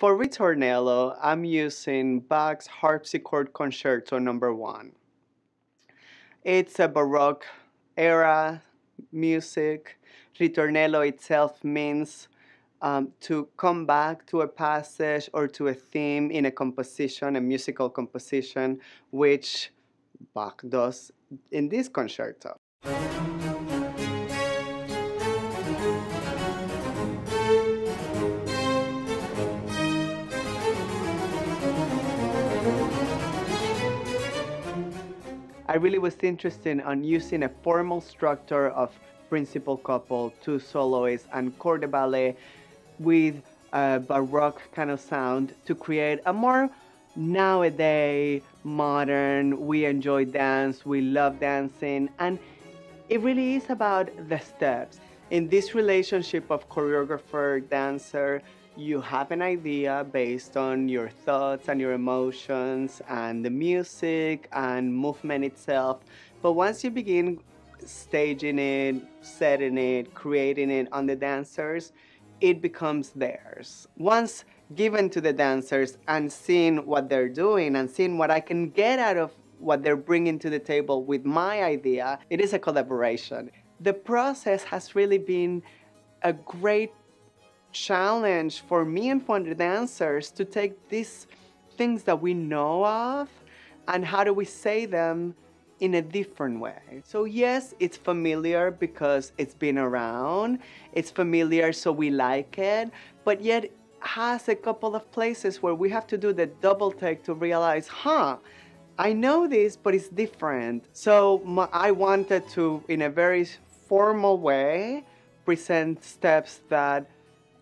For Ritornello, I'm using Bach's Harpsichord Concerto No. 1. It's a Baroque era music. Ritornello itself means to come back to a passage or to a theme in a composition, a musical composition, which Bach does in this concerto. I really was interested in using a formal structure of principal couple, two soloists, and corps de ballet with a Baroque kind of sound to create a more nowadays modern, we enjoy dance, we love dancing, and it really is about the steps. In this relationship of choreographer, dancer, you have an idea based on your thoughts and your emotions and the music and movement itself. But once you begin staging it, setting it, creating it on the dancers, it becomes theirs. Once given to the dancers and seeing what they're doing and seeing what I can get out of what they're bringing to the table with my idea, it is a collaboration. The process has really been a great challenge for me and for the dancers to take these things that we know of and how do we say them in a different way. So yes, it's familiar because it's been around, it's familiar so we like it, but yet has a couple of places where we have to do the double take to realize, I know this, but it's different. So I wanted to, in a very formal way, present steps that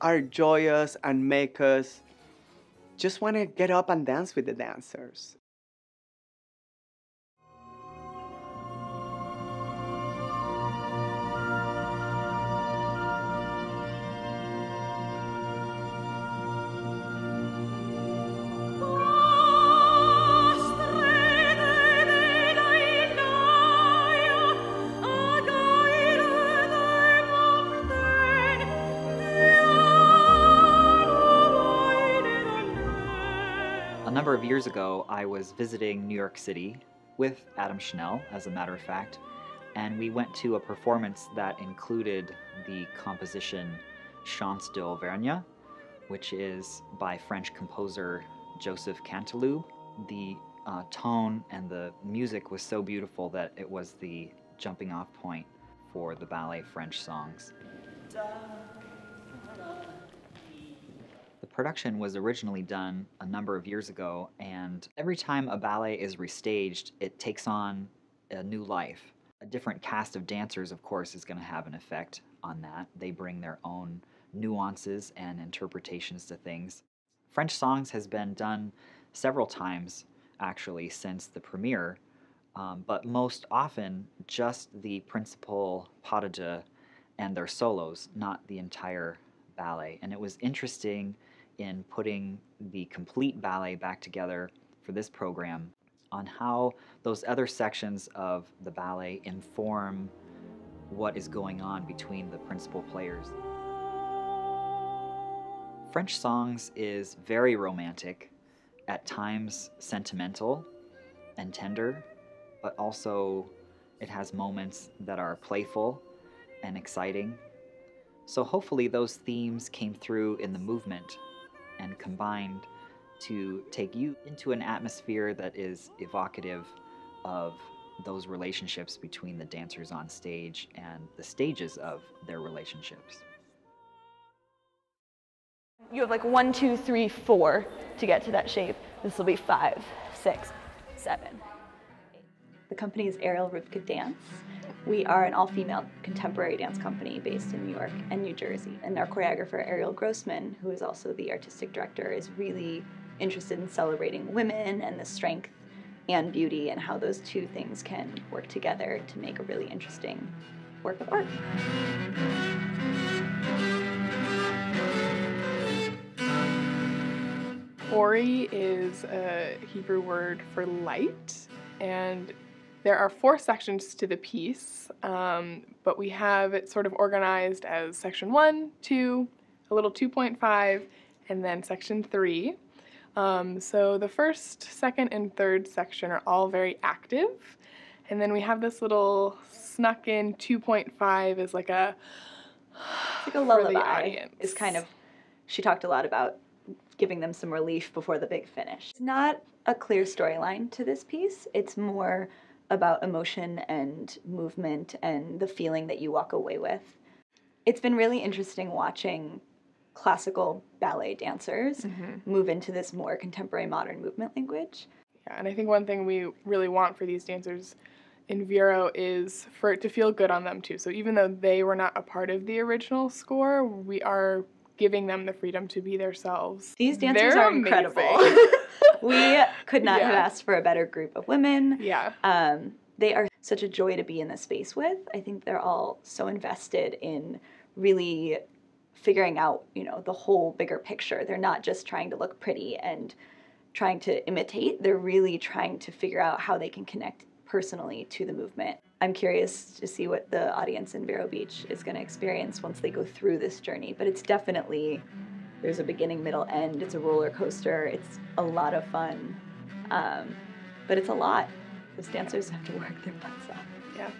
are joyous and make us just want to get up and dance with the dancers. A number of years ago, I was visiting New York City with Adam Schnell, as a matter of fact, and we went to a performance that included the composition Chants d'Auvergne, which is by French composer Joseph Canteloube. The tone and the music was so beautiful that it was the jumping off point for the ballet French songs. The production was originally done a number of years ago, and every time a ballet is restaged, it takes on a new life. A different cast of dancers, of course, is going to have an effect on that. They bring their own nuances and interpretations to things. French Songs has been done several times, actually, since the premiere, but most often just the principal pas de deux and their solos, not the entire ballet. And it was interesting in putting the complete ballet back together for this program on how those other sections of the ballet inform what is going on between the principal players. French Songs is very romantic, at times sentimental and tender, but also it has moments that are playful and exciting. So hopefully those themes came through in the movement and combined to take you into an atmosphere that is evocative of those relationships between the dancers on stage and the stages of their relationships. You have like 1, 2, 3, 4 to get to that shape. This will be 5, 6, 7, 8. The company is Ariel Rivka Dance. We are an all-female contemporary dance company based in New York and New Jersey. And our choreographer, Ariel Grossman, who is also the artistic director, is really interested in celebrating women and the strength and beauty and how those two things can work together to make a really interesting work of art. Auri is a Hebrew word for light, and there are 4 sections to the piece, but we have it sort of organized as section 1, 2, a little 2.5, and then section 3. So the first, second, and third section are all very active. And then we have this little snuck in 2.5 is like a lullaby. Is kind of, she talked a lot about giving them some relief before the big finish. It's not a clear storyline to this piece. It's more about emotion and movement and the feeling that you walk away with. It's been really interesting watching classical ballet dancers move into this more contemporary modern movement language. Yeah, and I think one thing we really want for these dancers in Vero is for it to feel good on them too. So even though they were not a part of the original score, we are giving them the freedom to be themselves. These dancers are incredible. We could not have asked for a better group of women. Yeah. They are such a joy to be in the space with. I think they're all so invested in really figuring out, you know, the whole bigger picture. They're not just trying to look pretty and trying to imitate. They're really trying to figure out how they can connect personally to the movement. I'm curious to see what the audience in Vero Beach is going to experience once they go through this journey. But it's definitely, there's a beginning, middle, end. It's a roller coaster. It's a lot of fun. But it's a lot. Those dancers have to work their butts off. Yeah.